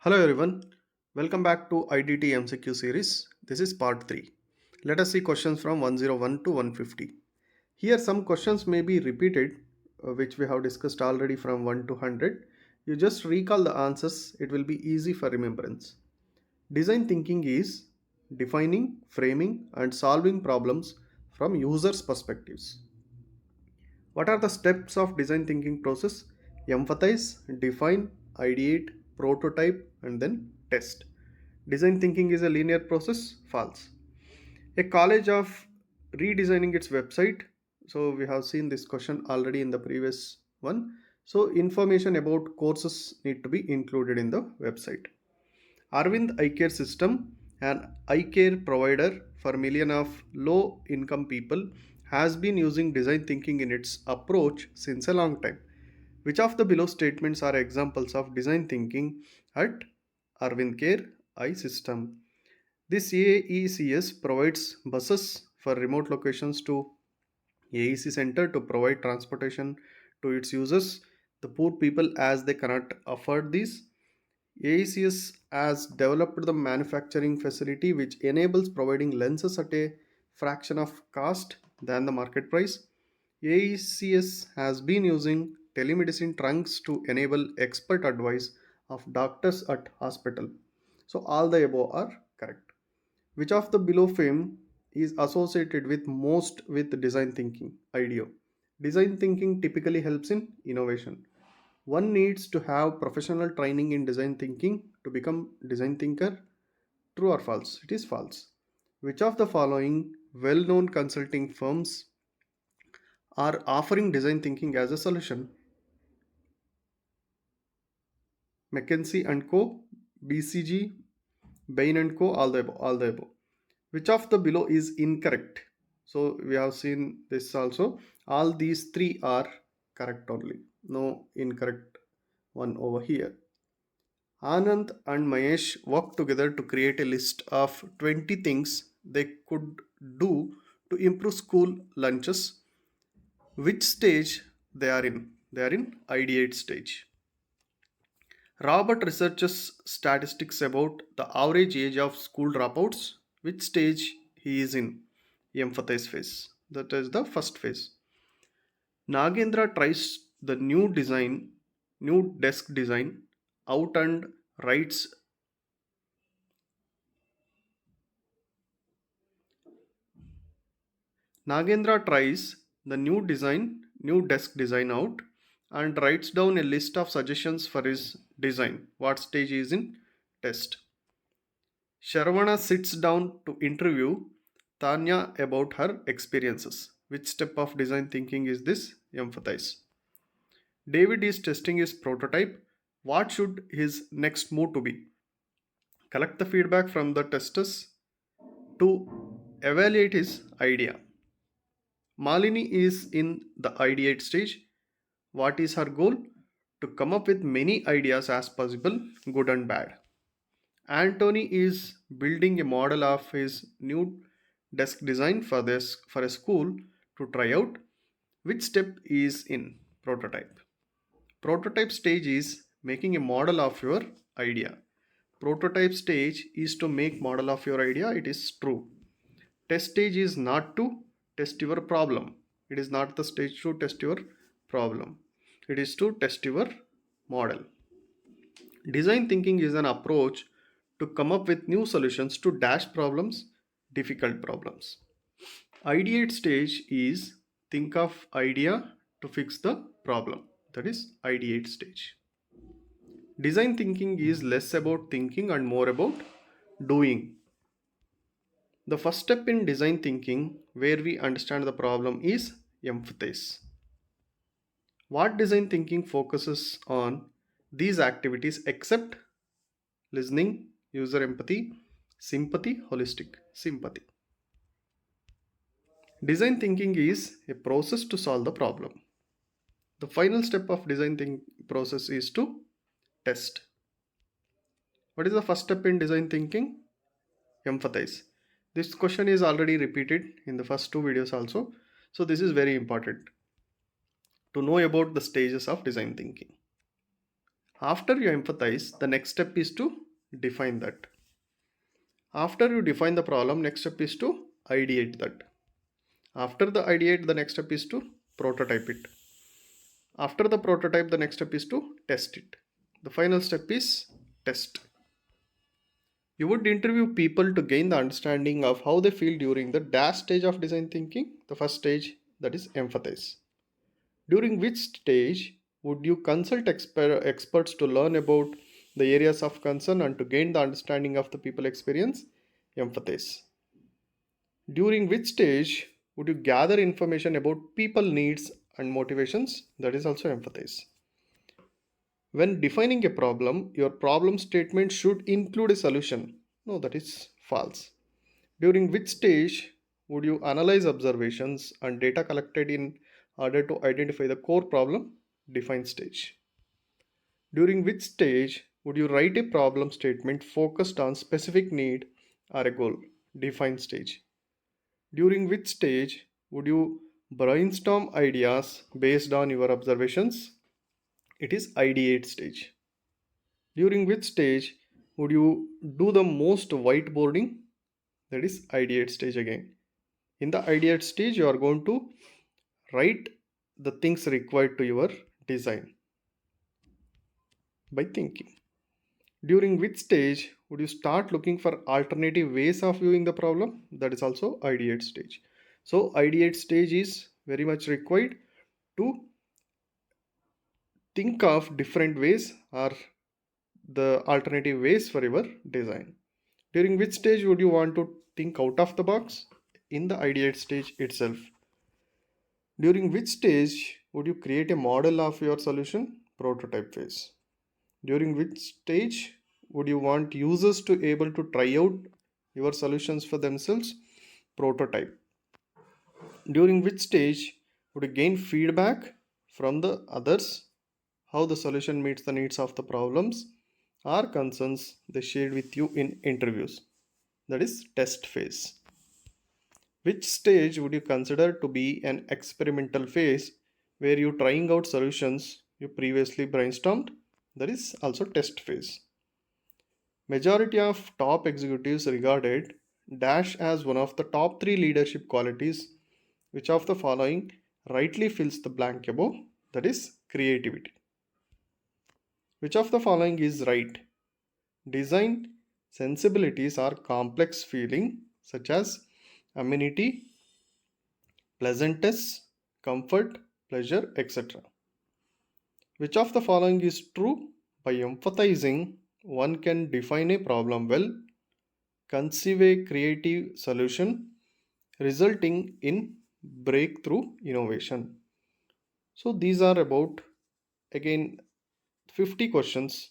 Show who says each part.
Speaker 1: Hello everyone, welcome back to IDT MCQ series. This is part 3. Let us see questions from 101 to 150. Here some questions may be repeated which we have discussed already from 1 to 100. You just recall the answers, it will be easy for remembrance. Design thinking is defining, framing and solving problems from users' perspectives. What are the steps of design thinking process? Empathize, define, ideate, prototype, and then test. Design thinking is a linear process? False. A college of redesigning its website. So we have seen this question already in the previous one. So information about courses need to be included in the website. Arvind Eye Care System, an eye care provider for millions of low income people, has been using design thinking in its approach since a long time. Which of the below statements are examples of design thinking at Arvind Care Eye System? This AECS provides buses for remote locations to AEC center to provide transportation to its users, the poor people, as they cannot afford these. AECS has developed the manufacturing facility which enables providing lenses at a fraction of cost than the market price. AECS has been using telemedicine trunks to enable expert advice of doctors at hospital. So all the above are correct. Which of the below fame is associated with most with design thinking? IDEO. Design thinking typically helps in innovation. One needs to have professional training in design thinking to become design thinker. True or false? It is false. Which of the following well-known consulting firms are offering design thinking as a solution? McKinsey and Co, BCG, Bain and Co, all the above. Which of the below is incorrect? So we have seen this also. All these three are correct only. No incorrect one over here. Anand and Mahesh worked together to create a list of 20 things they could do to improve school lunches. Which stage they are in? They are in ideate stage. Robert researches statistics about the average age of school dropouts. Which stage he is in? Empathize phase. That is the first phase. Nagendra tries the new desk design out and writes. Nagendra tries the new desk design out and writes down a list of suggestions for his design. What stage is in? Test. Sharvana sits down to interview Tanya about her experiences. Which step of design thinking is this? Empathize. David is testing his prototype. What should his next move to be? Collect the feedback from the testers to evaluate his idea. Malini is in the ideate stage. What is her goal? To come up with many ideas as possible, good and bad. Anthony is building a model of his new desk design for a school to try out. Which step is in? Prototype. Prototype stage is making a model of your idea. Prototype stage is to make model of your idea. It is true. Test stage is not to test your problem. It is not the stage to test your problem. It is to test your model. Design thinking is an approach to come up with new solutions to dash problems, difficult problems. Ideate stage is think of idea to fix the problem. That is ideate stage. Design thinking is less about thinking and more about doing. The first step in design thinking, where we understand the problem, is empathize. What design thinking focuses on these activities except listening, user empathy, sympathy, holistic sympathy. Design thinking is a process to solve the problem. The final step of design thinking process is to test. What is the first step in design thinking? Empathize. This question is already repeated in the first two videos also. So this is very important to know about the stages of design thinking. After you empathize, the next step is to define that. After you define the problem, next step is to ideate that. After the ideate, the next step is to prototype it. After the prototype, the next step is to test it. The final step is test. You would interview people to gain the understanding of how they feel during the dash stage of design thinking, the first stage, that is empathize. During which stage would you consult experts to learn about the areas of concern and to gain the understanding of the people experience, empathize. During which stage would you gather information about people needs and motivations, that is also empathize. When defining a problem, your problem statement should include a solution. No, that is false. During which stage would you analyze observations and data collected in order to identify the core problem? Define stage. During which stage would you write a problem statement focused on specific need or a goal? Define stage. During which stage would you brainstorm ideas based on your observations? It is ideate stage. During which stage would you do the most whiteboarding? That is ideate stage again. In the ideate stage, you are going to write the things required to your design by thinking. During which stage would you start looking for alternative ways of viewing the problem? That is also ideate stage. So ideate stage is very much required to think of different ways or the alternative ways for your design. During which stage would you want to think out of the box? In the ideate stage itself. During which stage would you create a model of your solution? Prototype phase. During which stage would you want users to able to try out your solutions for themselves? Prototype. During which stage would you gain feedback from the others how the solution meets the needs of the problems or concerns they shared with you in interviews? That is test phase. Which stage would you consider to be an experimental phase where you trying out solutions you previously brainstormed? That is also test phase. Majority of top executives regarded dash as one of the top 3 leadership qualities. Which of the following rightly fills the blank above? That is creativity. Which of the following is right? Design sensibilities are complex feeling such as amenity, pleasantness, comfort, pleasure, etc. Which of the following is true? By empathizing, one can define a problem well, conceive a creative solution, resulting in breakthrough innovation. So these are about again 50 questions